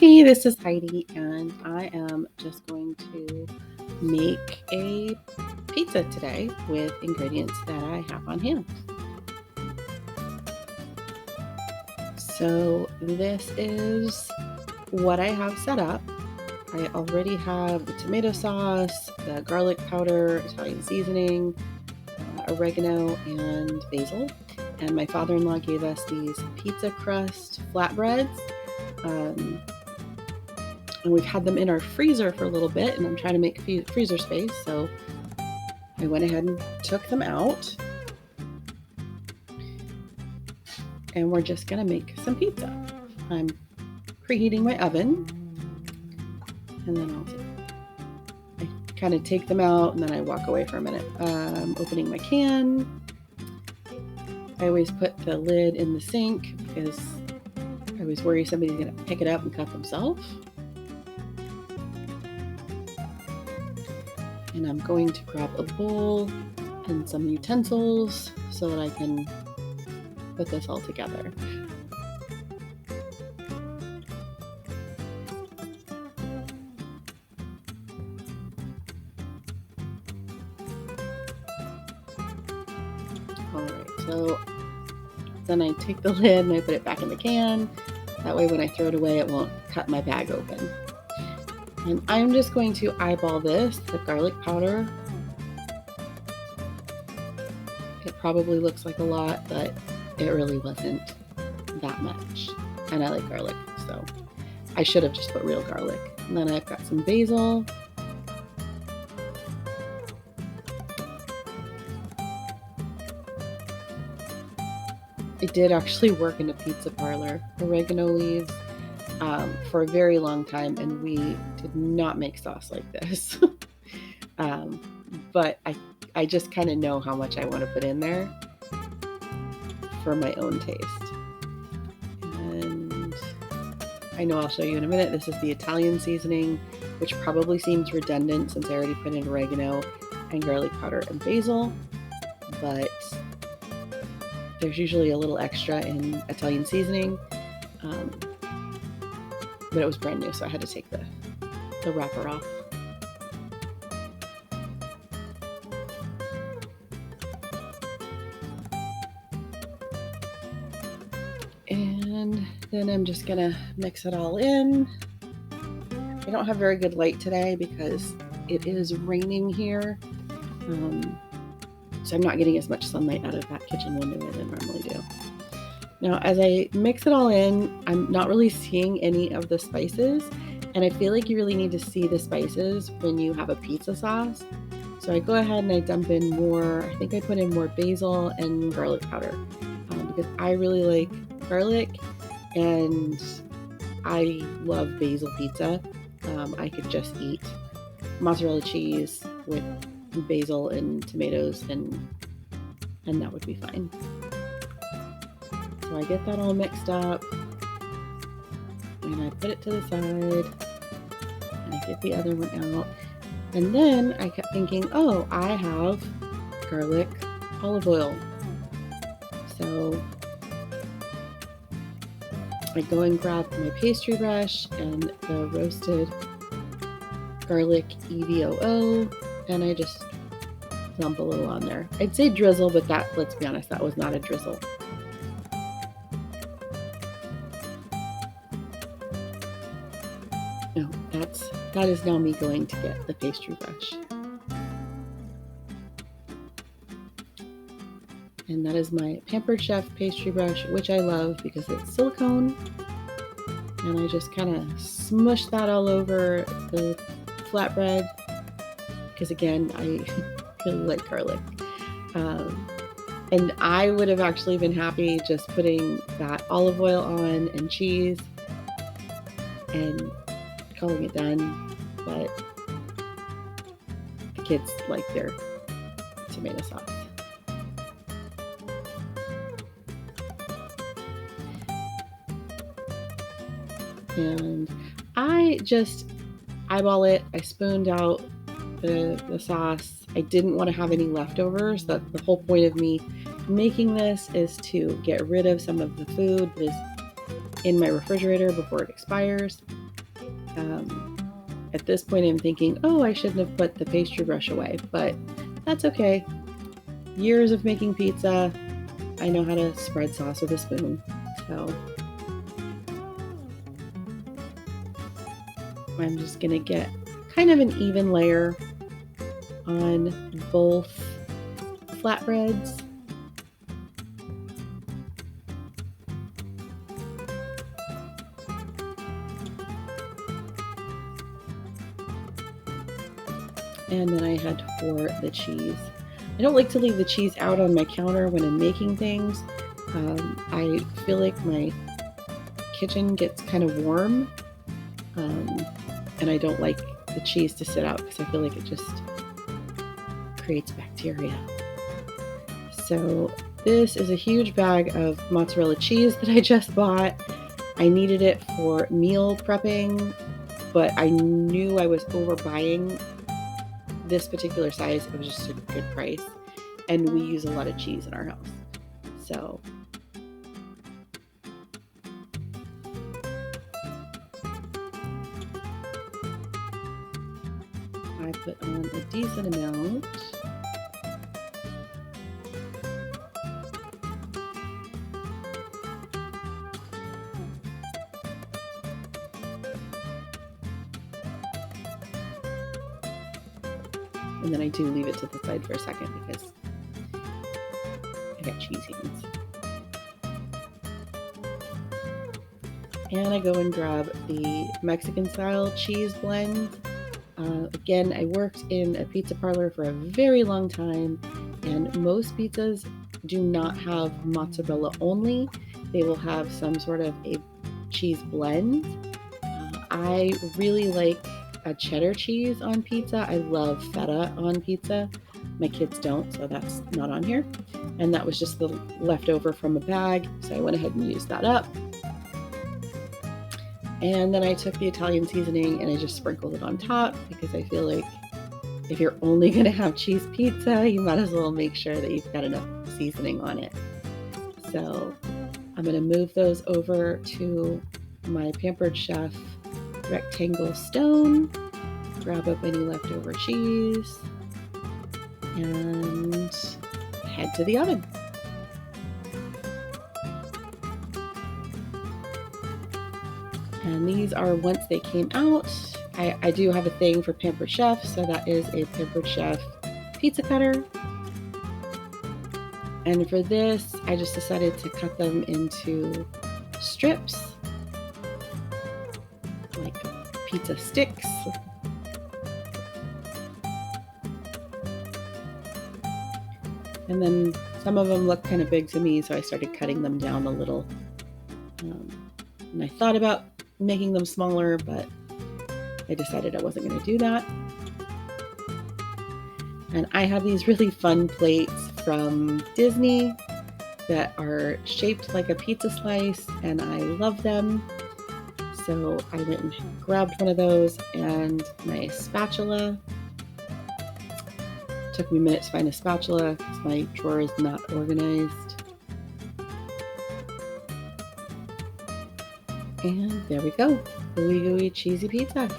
Hey, this is Heidi, and I am just going to make a pizza today with ingredients that I have on hand. So this is what I have set up. I already have the tomato sauce, the garlic powder, Italian seasoning, oregano, and basil. And my father-in-law gave us these pizza crust flatbreads. And we've had them in our freezer for a little bit, and I'm trying to make freezer space, so I went ahead and took them out, and we're just gonna make some pizza. I'm preheating my oven, and then I kind of take them out, and then I walk away for a minute. Opening my can. I always put the lid in the sink because I always worry somebody's gonna pick it up and cut themselves. And I'm going to grab a bowl and some utensils so that I can put this all together. Alright, so then I take the lid and I put it back in the can. That way when I throw it away, it won't cut my bag open. And I'm just going to eyeball this, the garlic powder. It probably looks like a lot, but it really wasn't that much. And I like garlic, so I should have just put real garlic. And then I've got some basil. It did actually work in a pizza parlor. Oregano leaves. For a very long time, and we did not make sauce like this. But I just kind of know how much I want to put in there for my own taste. And I know I'll show you in a minute. This is the Italian seasoning, which probably seems redundant since I already put in oregano and garlic powder and basil, but there's usually a little extra in Italian seasoning. But it was brand new, so I had to take the wrapper off. And then I'm just gonna mix it all in. I don't have very good light today because it is raining here. So I'm not getting as much sunlight out of that kitchen window as I normally do. Now, as I mix it all in, I'm not really seeing any of the spices, and I feel like you really need to see the spices when you have a pizza sauce. So I go ahead and I dump in more. I think I put in more basil and garlic powder because I really like garlic, and I love basil pizza. I could just eat mozzarella cheese with basil and tomatoes, and that would be fine. So I get that all mixed up, and I put it to the side, and I get the other one out. And then I kept thinking, oh, I have garlic olive oil. So I go and grab my pastry brush and the roasted garlic EVOO, and I just dump a little on there. I'd say drizzle, but that, let's be honest, that was not a drizzle. No, that is now me going to get the pastry brush. And that is my Pampered Chef pastry brush, which I love because it's silicone. And I just kind of smush that all over the flatbread because, again, I really like garlic. And I would have actually been happy just putting that olive oil on and cheese and calling it done, but the kids like their tomato sauce. And I just eyeball it. I spooned out the sauce. I didn't want to have any leftovers. That the whole point of me making this is to get rid of some of the food that is in my refrigerator before it expires. At this point, I'm thinking, oh, I shouldn't have put the pastry brush away, but that's okay. Years of making pizza, I know how to spread sauce with a spoon. So I'm just gonna get kind of an even layer on both flatbreads. And then I had for the cheese. I don't like to leave the cheese out on my counter when I'm making things. I feel like my kitchen gets kind of warm, and I don't like the cheese to sit out because I feel like it just creates bacteria. So this is a huge bag of mozzarella cheese that I just bought. I needed it for meal prepping, but I knew I was overbuying this particular size. It was just a good price, and we use a lot of cheese in our house. So I put on a decent amount. And then I do leave it to the side for a second because I got cheese hands. And I go and grab the Mexican style cheese blend. Again, I worked in a pizza parlor for a very long time, and most pizzas do not have mozzarella only. They will have some sort of a cheese blend. I really like a cheddar cheese on pizza. I love feta on pizza. My kids don't, so that's not on here. And that was just the leftover from a bag, so I went ahead and used that up. And then I took the Italian seasoning and I just sprinkled it on top because I feel like if you're only going to have cheese pizza, you might as well make sure that you've got enough seasoning on it. So I'm going to move those over to my Pampered Chef rectangle stone, grab up any leftover cheese, and head to the oven. And these are once they came out. I do have a thing for Pampered Chef, so that is a Pampered Chef pizza cutter. And for this, I just decided to cut them into strips, like pizza sticks. And then some of them look kind of big to me, so I started cutting them down a little. And I thought about making them smaller, but I decided I wasn't going to do that. And I have these really fun plates from Disney that are shaped like a pizza slice, and I love them. So I went and grabbed one of those and my spatula. It took me a minute to find a spatula because my drawer is not organized. And there we go, gooey gooey cheesy pizza.